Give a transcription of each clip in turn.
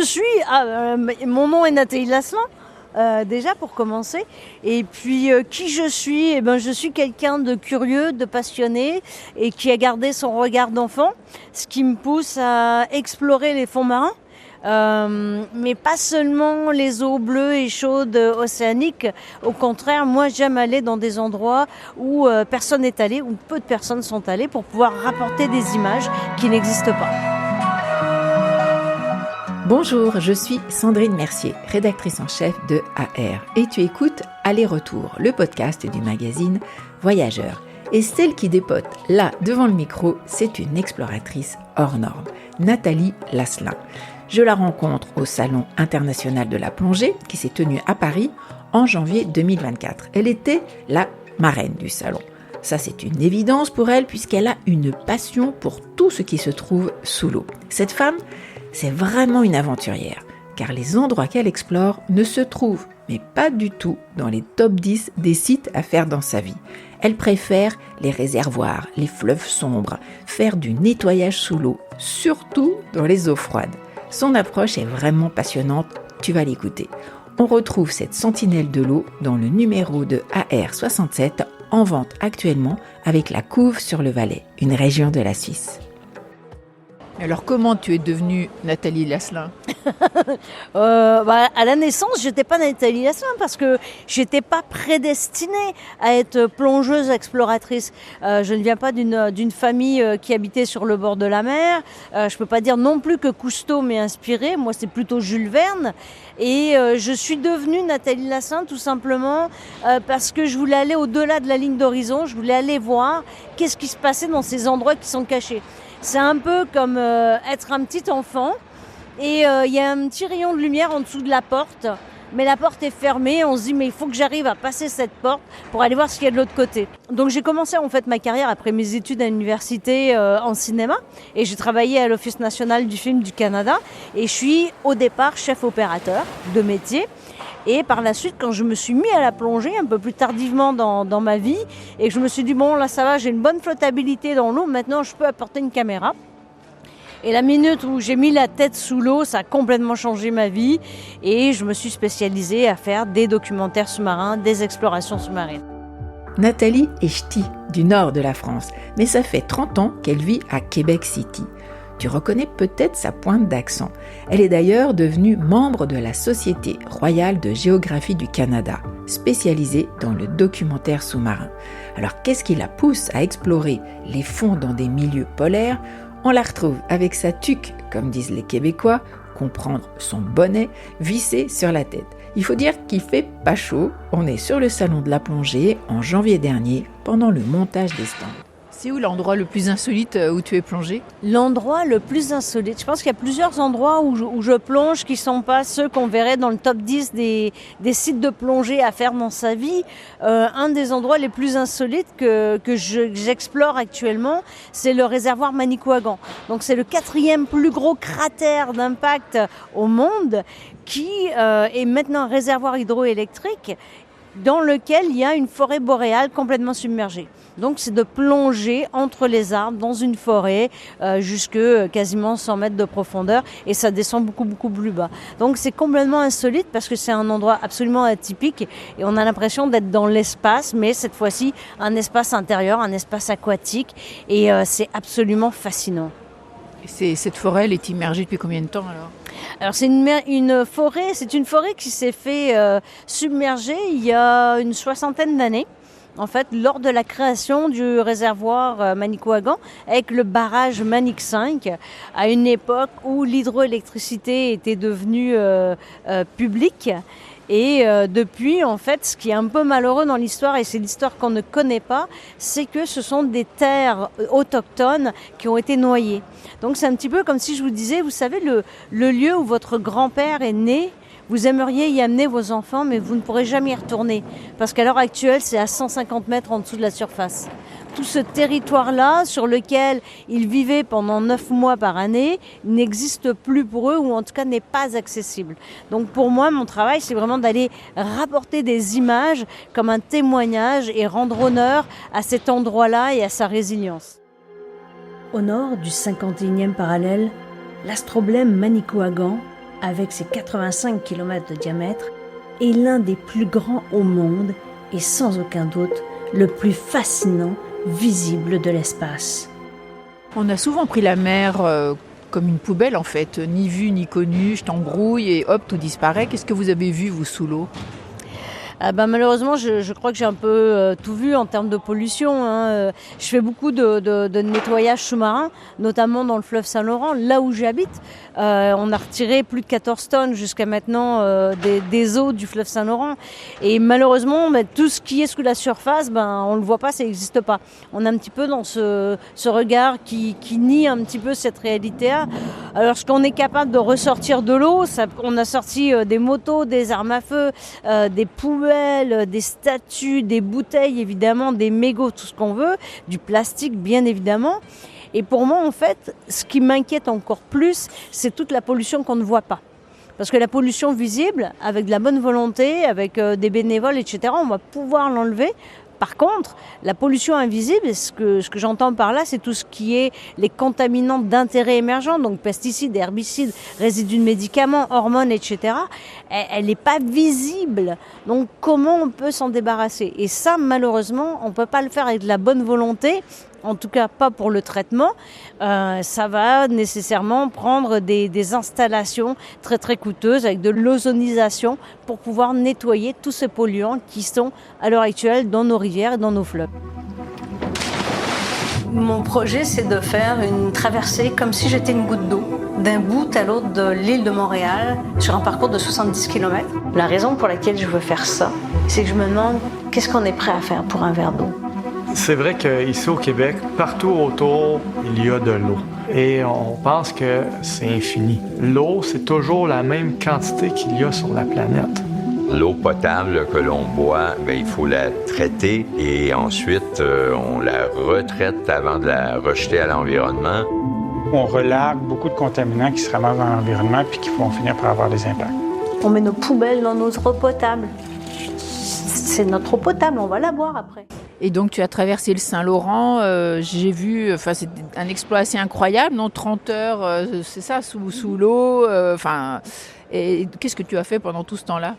je suis? Mon nom est Nathalie Lasselin. Déjà pour commencer, et puis qui je suis, je suis quelqu'un de curieux, de passionné et qui a gardé son regard d'enfant, ce qui me pousse à explorer les fonds marins, mais pas seulement les eaux bleues et chaudes océaniques. Au contraire, moi j'aime aller dans des endroits où personne n'est allé, où peu de personnes sont allées, pour pouvoir rapporter des images qui n'existent pas. Bonjour, je suis Sandrine Mercier, rédactrice en chef de AR, et tu écoutes Aller-Retour, le podcast du magazine Voyageurs. Et celle qui dépote là, devant le micro, c'est une exploratrice hors norme, Nathalie Lasselin. Je la rencontre au Salon international de la plongée qui s'est tenu à Paris en janvier 2024. Elle était la marraine du salon. Ça, c'est une évidence pour elle puisqu'elle a une passion pour tout ce qui se trouve sous l'eau. Cette femme, c'est vraiment une aventurière, car les endroits qu'elle explore ne se trouvent, mais pas du tout, dans les top 10 des sites à faire dans sa vie. Elle préfère les réservoirs, les fleuves sombres, faire du nettoyage sous l'eau, surtout dans les eaux froides. Son approche est vraiment passionnante, tu vas l'écouter. On retrouve cette sentinelle de l'eau dans le numéro de AR67, en vente actuellement avec la Couve sur le Valais, une région de la Suisse. Alors comment tu es devenue Nathalie Lasselin ? À la naissance, j'étais pas Nathalie Lasselin parce que j'étais pas prédestinée à être plongeuse exploratrice. Je ne viens pas d'une famille qui habitait sur le bord de la mer. Je peux pas dire non plus que Cousteau m'ait inspirée. Moi, c'est plutôt Jules Verne. Et je suis devenue Nathalie Lasselin tout simplement parce que je voulais aller au-delà de la ligne d'horizon. Je voulais aller voir qu'est-ce qui se passait dans ces endroits qui sont cachés. C'est un peu comme être un petit enfant et il y a un petit rayon de lumière en dessous de la porte, mais la porte est fermée. On se dit mais il faut que j'arrive à passer cette porte pour aller voir ce qu'il y a de l'autre côté. Donc j'ai commencé en fait ma carrière après mes études à l'université en cinéma et j'ai travaillé à l'Office national du film du Canada et je suis au départ chef opérateur de métier. Et par la suite, quand je me suis mis à la plongée, un peu plus tardivement dans ma vie, et que je me suis dit, bon, là, ça va, j'ai une bonne flottabilité dans l'eau, maintenant, je peux apporter une caméra. Et la minute où j'ai mis la tête sous l'eau, ça a complètement changé ma vie, et je me suis spécialisée à faire des documentaires sous-marins, des explorations sous-marines. Nathalie est ch'ti, du nord de la France, mais ça fait 30 ans qu'elle vit à Québec City. Tu reconnais peut-être sa pointe d'accent. Elle est d'ailleurs devenue membre de la Société royale de géographie du Canada, spécialisée dans le documentaire sous-marin. Alors qu'est-ce qui la pousse à explorer les fonds dans des milieux polaires ? On la retrouve avec sa tuque, comme disent les Québécois, comprendre son bonnet vissé sur la tête. Il faut dire qu'il fait pas chaud. On est sur le salon de la plongée en janvier dernier, pendant le montage des stands. C'est où l'endroit le plus insolite où tu es plongée ? L'endroit le plus insolite, je pense qu'il y a plusieurs endroits où je plonge qui ne sont pas ceux qu'on verrait dans le top 10 des sites de plongée à faire dans sa vie. Un des endroits les plus insolites que j'explore actuellement, c'est le réservoir Manicouagan. Donc c'est le 4e plus gros cratère d'impact au monde qui est maintenant un réservoir hydroélectrique dans lequel il y a une forêt boréale complètement submergée. Donc c'est de plonger entre les arbres dans une forêt jusque quasiment 100 mètres de profondeur et ça descend beaucoup plus bas. Donc c'est complètement insolite parce que c'est un endroit absolument atypique et on a l'impression d'être dans l'espace, mais cette fois-ci un espace intérieur, un espace aquatique et c'est absolument fascinant. Et cette forêt, elle est immergée depuis combien de temps alors ? C'est une forêt qui s'est fait submerger il y a une 60aine d'années. En fait, lors de la création du réservoir Manicouagan, avec le barrage Manic 5, à une époque où l'hydroélectricité était devenue publique. Et depuis, en fait, ce qui est un peu malheureux dans l'histoire, et c'est l'histoire qu'on ne connaît pas, c'est que ce sont des terres autochtones qui ont été noyées. Donc c'est un petit peu comme si je vous disais, vous savez, le lieu où votre grand-père est né, vous aimeriez y amener vos enfants, mais vous ne pourrez jamais y retourner. Parce qu'à l'heure actuelle, c'est à 150 mètres en dessous de la surface. Tout ce territoire-là, sur lequel ils vivaient pendant 9 mois par année, n'existe plus pour eux, ou en tout cas n'est pas accessible. Donc pour moi, mon travail, c'est vraiment d'aller rapporter des images comme un témoignage et rendre honneur à cet endroit-là et à sa résilience. Au nord du 51e parallèle, l'astroblème Manicouagan avec ses 85 km de diamètre, est l'un des plus grands au monde et sans aucun doute le plus fascinant visible de l'espace. On a souvent pris la mer comme une poubelle en fait, ni vue ni connue, je t'embrouille et hop, tout disparaît. Qu'est-ce que vous avez vu vous sous l'eau ? Malheureusement, je crois que j'ai un peu tout vu en termes de pollution. Je fais beaucoup de nettoyage sous-marin, notamment dans le fleuve Saint-Laurent, là où j'habite. On a retiré plus de 14 tonnes jusqu'à maintenant des eaux du fleuve Saint-Laurent. Et malheureusement, tout ce qui est sous la surface, on ne le voit pas, ça n'existe pas. On est un petit peu dans ce regard qui nie un petit peu cette réalité-là. Alors, ce qu'on est capable de ressortir de l'eau, on a sorti des motos, des armes à feu, des poubelles, des statues, des bouteilles évidemment, des mégots, tout ce qu'on veut, du plastique bien évidemment. Et pour moi en fait, ce qui m'inquiète encore plus, c'est toute la pollution qu'on ne voit pas. Parce que la pollution visible, avec de la bonne volonté, avec des bénévoles, etc., on va pouvoir l'enlever. Par contre, la pollution invisible, ce que j'entends par là, c'est tout ce qui est les contaminants d'intérêt émergent, donc pesticides, herbicides, résidus de médicaments, hormones, etc. Elle n'est pas visible. Donc comment on peut s'en débarrasser ? Et ça, malheureusement, on ne peut pas le faire avec de la bonne volonté. En tout cas pas pour le traitement, ça va nécessairement prendre des installations très très coûteuses avec de l'ozonisation pour pouvoir nettoyer tous ces polluants qui sont à l'heure actuelle dans nos rivières et dans nos fleuves. Mon projet, c'est de faire une traversée comme si j'étais une goutte d'eau, d'un bout à l'autre de l'île de Montréal, sur un parcours de 70 km. La raison pour laquelle je veux faire ça, c'est que je me demande qu'est-ce qu'on est prêt à faire pour un verre d'eau. C'est vrai qu'ici au Québec, partout autour, il y a de l'eau. Et on pense que c'est infini. L'eau, c'est toujours la même quantité qu'il y a sur la planète. L'eau potable que l'on boit, il faut la traiter et ensuite on la retraite avant de la rejeter à l'environnement. On relargue beaucoup de contaminants qui se ramassent dans l'environnement puis qui vont finir par avoir des impacts. On met nos poubelles dans notre eau potable. C'est notre eau potable, on va la boire après. Et donc tu as traversé le Saint-Laurent, j'ai vu, c'est un exploit assez incroyable, non ? 30 heures, c'est ça, sous l'eau, et qu'est-ce que tu as fait pendant tout ce temps-là ?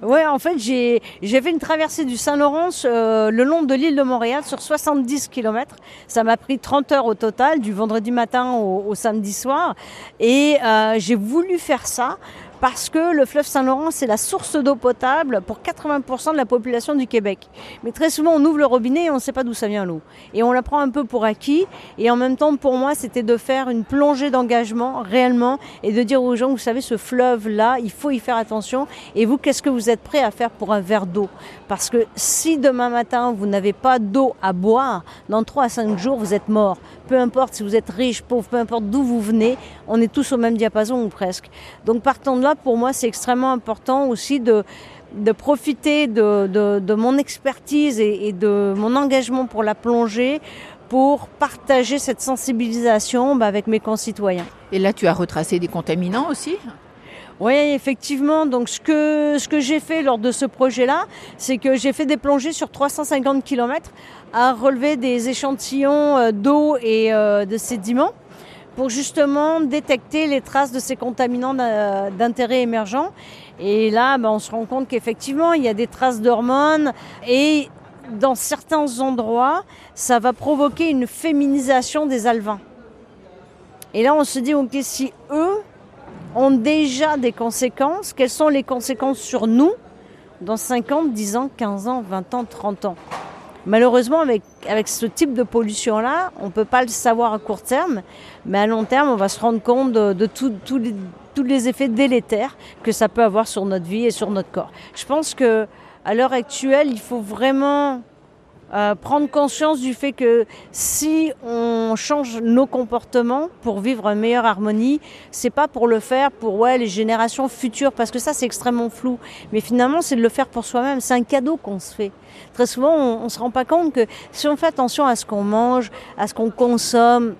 Ouais, en fait, j'ai fait une traversée du Saint-Laurent le long de l'île de Montréal sur 70 km. Ça m'a pris 30 heures au total, du vendredi matin au samedi soir. Et j'ai voulu faire ça parce que le fleuve Saint-Laurent, c'est la source d'eau potable pour 80% de la population du Québec. Mais très souvent, on ouvre le robinet et on ne sait pas d'où ça vient l'eau. Et on la prend un peu pour acquis. Et en même temps, pour moi, c'était de faire une plongée d'engagement réellement et de dire aux gens, vous savez, ce fleuve-là, il faut y faire attention. Et vous, qu'est-ce que vous êtes prêts à faire pour un verre d'eau ? Parce que si demain matin, vous n'avez pas d'eau à boire, dans 3 à 5 jours, vous êtes mort. Peu importe si vous êtes riche, pauvre, peu importe d'où vous venez, on est tous au même diapason ou presque. Donc partant de là, pour moi, c'est extrêmement important aussi de profiter de mon expertise et de mon engagement pour la plongée pour partager cette sensibilisation avec mes concitoyens. Et là, tu as retracé des contaminants aussi ? Oui, effectivement. Donc, ce que j'ai fait lors de ce projet-là, c'est que j'ai fait des plongées sur 350 km à relever des échantillons d'eau et de sédiments pour justement détecter les traces de ces contaminants d'intérêt émergent. Et là, on se rend compte qu'effectivement, il y a des traces d'hormones et dans certains endroits, ça va provoquer une féminisation des alevins. Et là, on se dit, ok, si eux ont déjà des conséquences, quelles sont les conséquences sur nous dans 5 ans, 10 ans, 15 ans, 20 ans, 30 ans ? Malheureusement, avec ce type de pollution-là, on ne peut pas le savoir à court terme, mais à long terme, on va se rendre compte de tous les effets délétères que ça peut avoir sur notre vie et sur notre corps. Je pense qu'à l'heure actuelle, il faut vraiment prendre conscience du fait que si on change nos comportements pour vivre une meilleure harmonie, c'est pas pour le faire pour les générations futures, parce que ça c'est extrêmement flou, mais finalement c'est de le faire pour soi-même, c'est un cadeau qu'on se fait. Très souvent on se rend pas compte que si on fait attention à ce qu'on mange, à ce qu'on consomme,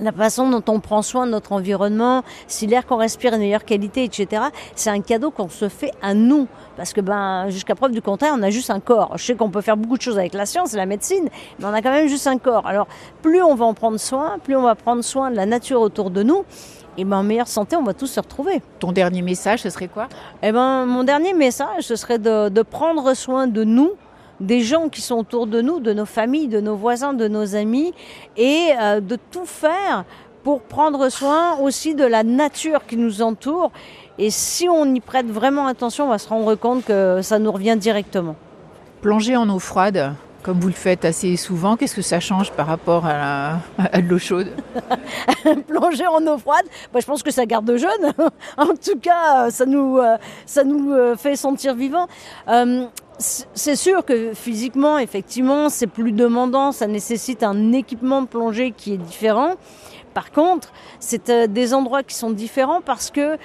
la façon dont on prend soin de notre environnement, si l'air qu'on respire est de meilleure qualité, etc., c'est un cadeau qu'on se fait à nous. Parce que jusqu'à preuve du contraire, on a juste un corps. Je sais qu'on peut faire beaucoup de choses avec la science et la médecine, mais on a quand même juste un corps. Alors, plus on va en prendre soin, plus on va prendre soin de la nature autour de nous, et en meilleure santé, on va tous se retrouver. Ton dernier message, ce serait quoi ? Mon dernier message, ce serait de prendre soin de nous, des gens qui sont autour de nous, de nos familles, de nos voisins, de nos amis, et de tout faire pour prendre soin aussi de la nature qui nous entoure. Et si on y prête vraiment attention, on va se rendre compte que ça nous revient directement. Plonger en eau froide, comme vous le faites assez souvent, qu'est-ce que ça change par rapport à de l'eau chaude ? Plonger en eau froide, je pense que ça garde jeune. En tout cas, ça nous fait sentir vivants. C'est sûr que physiquement, effectivement, c'est plus demandant, ça nécessite un équipement de plongée qui est différent. Par contre, c'est des endroits qui sont différents parce que,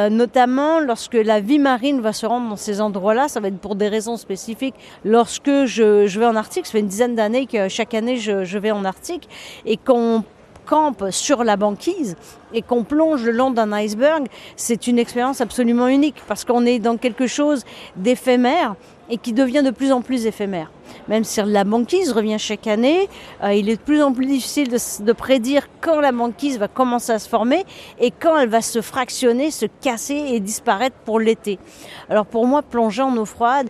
notamment, lorsque la vie marine va se rendre dans ces endroits-là, ça va être pour des raisons spécifiques. Lorsque je vais en Arctique, ça fait une dizaine d'années que chaque année je vais en Arctique, et qu'on campe sur la banquise et qu'on plonge le long d'un iceberg, c'est une expérience absolument unique parce qu'on est dans quelque chose d'éphémère et qui devient de plus en plus éphémère. Même si la banquise revient chaque année, il est de plus en plus difficile de prédire quand la banquise va commencer à se former et quand elle va se fractionner, se casser et disparaître pour l'été. Alors pour moi, plonger en eau froide,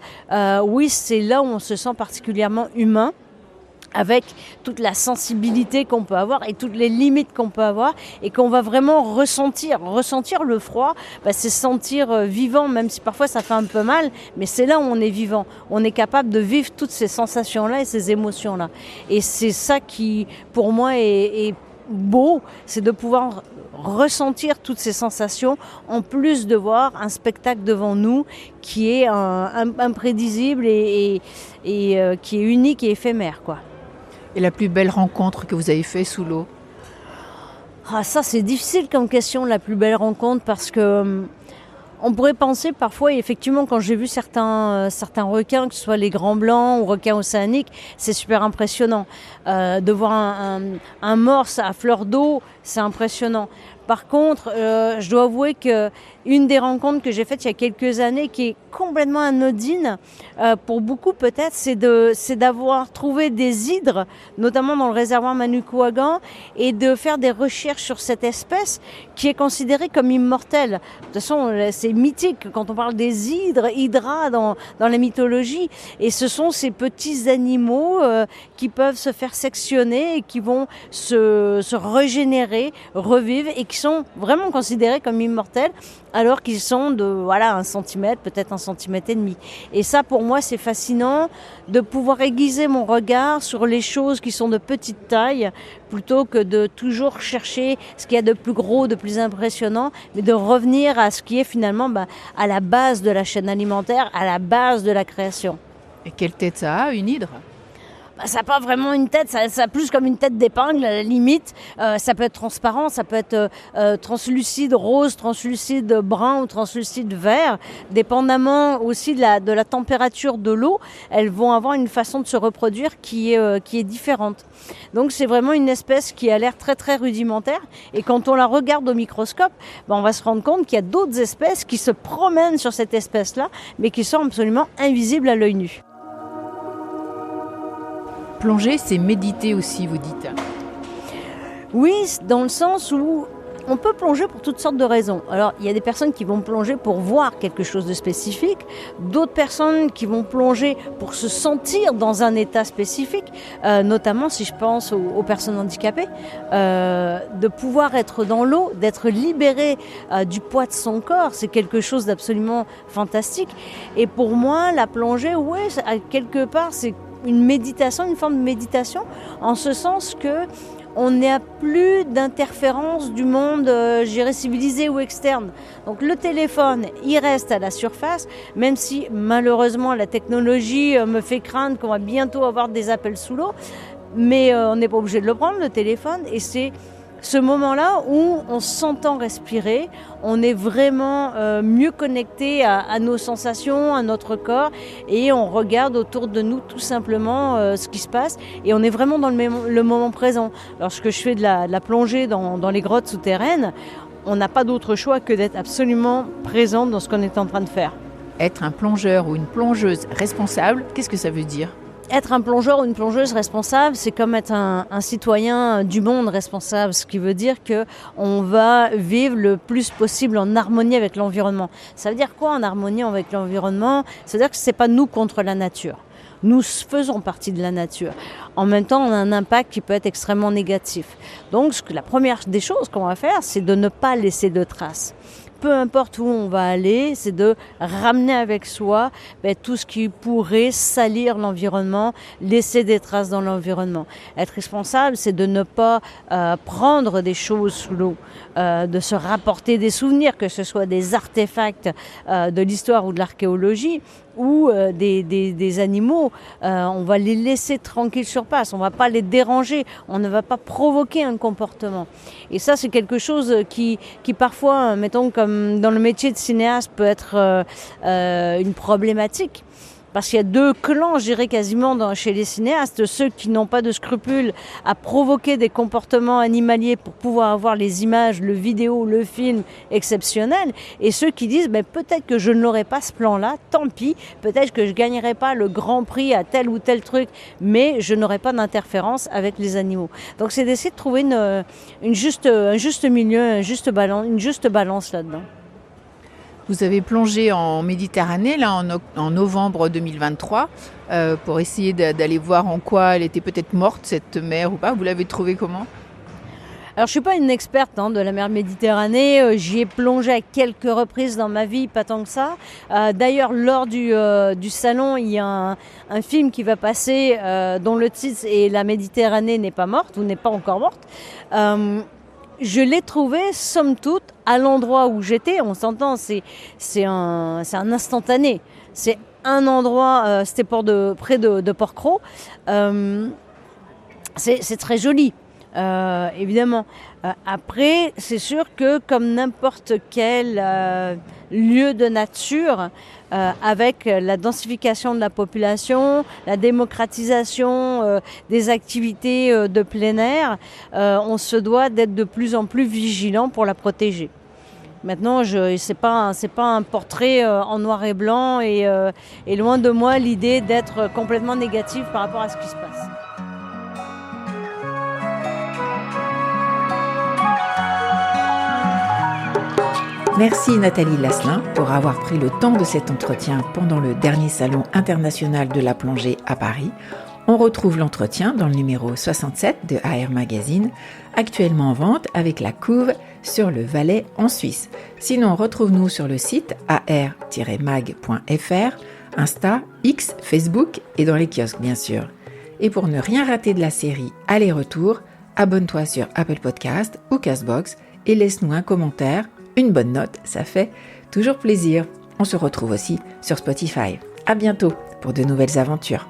oui, c'est là où on se sent particulièrement humain, avec toute la sensibilité qu'on peut avoir et toutes les limites qu'on peut avoir et qu'on va vraiment ressentir. Ressentir le froid, c'est se sentir vivant, même si parfois ça fait un peu mal, mais c'est là où on est vivant. On est capable de vivre toutes ces sensations-là et ces émotions-là. Et c'est ça qui, pour moi, est beau, c'est de pouvoir ressentir toutes ces sensations en plus de voir un spectacle devant nous qui est imprévisible et qui est unique et éphémère, quoi. Et la plus belle rencontre que vous avez faite sous l'eau ? Ça, c'est difficile comme question, la plus belle rencontre, parce que on pourrait penser parfois, effectivement, quand j'ai vu certains requins, que ce soit les grands blancs ou requins océaniques, c'est super impressionnant. De voir un morse à fleur d'eau, c'est impressionnant. Par contre, je dois avouer qu'une des rencontres que j'ai faites il y a quelques années, qui est complètement anodine, pour beaucoup peut-être, c'est d'avoir trouvé des hydres, notamment dans le réservoir Manukuagan, et de faire des recherches sur cette espèce qui est considérée comme immortelle. De toute façon, c'est mythique quand on parle des hydra dans la mythologie. Et ce sont ces petits animaux qui peuvent se faire sectionner et qui vont se régénérer, revivre, et qui sont vraiment considérés comme immortels alors qu'ils sont de 1 centimètre, peut-être 1,5 centimètre. Et ça, pour moi, c'est fascinant de pouvoir aiguiser mon regard sur les choses qui sont de petite taille plutôt que de toujours chercher ce qu'il y a de plus gros, de plus impressionnant, mais de revenir à ce qui est finalement à la base de la chaîne alimentaire, à la base de la création. Et quelle tête ça a, une hydre ? Ça n'a pas vraiment une tête, ça a plus comme une tête d'épingle à la limite. Ça peut être transparent, ça peut être translucide rose, translucide brun ou translucide vert. Dépendamment aussi de la température de l'eau, elles vont avoir une façon de se reproduire qui est différente. Donc c'est vraiment une espèce qui a l'air très très rudimentaire. Et quand on la regarde au microscope, on va se rendre compte qu'il y a d'autres espèces qui se promènent sur cette espèce-là, mais qui sont absolument invisibles à l'œil nu. Plonger, c'est méditer aussi, vous dites. Oui, dans le sens où on peut plonger pour toutes sortes de raisons. Alors, il y a des personnes qui vont plonger pour voir quelque chose de spécifique, d'autres personnes qui vont plonger pour se sentir dans un état spécifique, notamment si je pense aux personnes handicapées, de pouvoir être dans l'eau, d'être libéré du poids de son corps, c'est quelque chose d'absolument fantastique. Et pour moi, la plongée, quelque part, c'est une méditation, une forme de méditation, en ce sens que on n'a plus d'interférence du monde, civilisé ou externe. Donc le téléphone, il reste à la surface, même si malheureusement la technologie me fait craindre qu'on va bientôt avoir des appels sous l'eau, mais on n'est pas obligé de le prendre, le téléphone, et c'est ce moment-là où on s'entend respirer, on est vraiment mieux connecté à nos sensations, à notre corps, et on regarde autour de nous tout simplement ce qui se passe, et on est vraiment dans le moment présent. Lorsque je fais de la plongée dans les grottes souterraines, on n'a pas d'autre choix que d'être absolument présent dans ce qu'on est en train de faire. Être un plongeur ou une plongeuse responsable, qu'est-ce que ça veut dire ? Être un plongeur ou une plongeuse responsable, c'est comme être un citoyen du monde responsable, ce qui veut dire qu'on va vivre le plus possible en harmonie avec l'environnement. Ça veut dire quoi en harmonie avec l'environnement ? Ça veut dire que ce n'est pas nous contre la nature. Nous faisons partie de la nature. En même temps, on a un impact qui peut être extrêmement négatif. Donc, la première des choses qu'on va faire, c'est de ne pas laisser de traces. Peu importe où on va aller, c'est de ramener avec soi tout ce qui pourrait salir l'environnement, laisser des traces dans l'environnement. Être responsable, c'est de ne pas prendre des choses sous l'eau, de se rapporter des souvenirs, que ce soit des artefacts de l'histoire ou de l'archéologie, ou des animaux, on va les laisser tranquilles sur place, on ne va pas les déranger, on ne va pas provoquer un comportement. Et ça, c'est quelque chose qui parfois, mettons comme dans le métier de cinéaste, peut être une problématique. Parce qu'il y a deux clans, je dirais quasiment chez les cinéastes, ceux qui n'ont pas de scrupules à provoquer des comportements animaliers pour pouvoir avoir les images, le vidéo, le film exceptionnel, et ceux qui disent peut-être que je n'aurai pas ce plan-là, tant pis, peut-être que je gagnerai pas le grand prix à tel ou tel truc, mais je n'aurai pas d'interférence avec les animaux. Donc c'est d'essayer de trouver un juste milieu, une juste balance là-dedans. Vous avez plongé en Méditerranée là, en novembre 2023 pour essayer d'aller voir en quoi elle était peut-être morte, cette mer ou pas. Vous l'avez trouvée comment ? Alors, je ne suis pas une experte de la mer Méditerranée. J'y ai plongé à quelques reprises dans ma vie, pas tant que ça. D'ailleurs, lors du salon, il y a un film qui va passer dont le titre est « La Méditerranée n'est pas morte » ou « n'est pas encore morte ». Je l'ai trouvé, somme toute, à l'endroit où j'étais. On s'entend, c'est un instantané. C'est un endroit, c'était près de Port-Cros. C'est très joli, évidemment. Après, c'est sûr que comme n'importe quel lieu de nature, avec la densification de la population, la démocratisation des activités de plein air, on se doit d'être de plus en plus vigilant pour la protéger. Maintenant, c'est pas un portrait en noir et blanc et loin de moi l'idée d'être complètement négative par rapport à ce qui se passe. Merci Nathalie Lasselin pour avoir pris le temps de cet entretien pendant le dernier salon international de la plongée à Paris. On retrouve l'entretien dans le numéro 67 de AR Magazine, actuellement en vente avec la couve sur le Valais en Suisse. Sinon, retrouve-nous sur le site ar-mag.fr, Insta, X, Facebook et dans les kiosques bien sûr. Et pour ne rien rater de la série Aller-retour, abonne-toi sur Apple Podcast ou Castbox et laisse-nous un commentaire. Une bonne note, ça fait toujours plaisir. On se retrouve aussi sur Spotify. À bientôt pour de nouvelles aventures.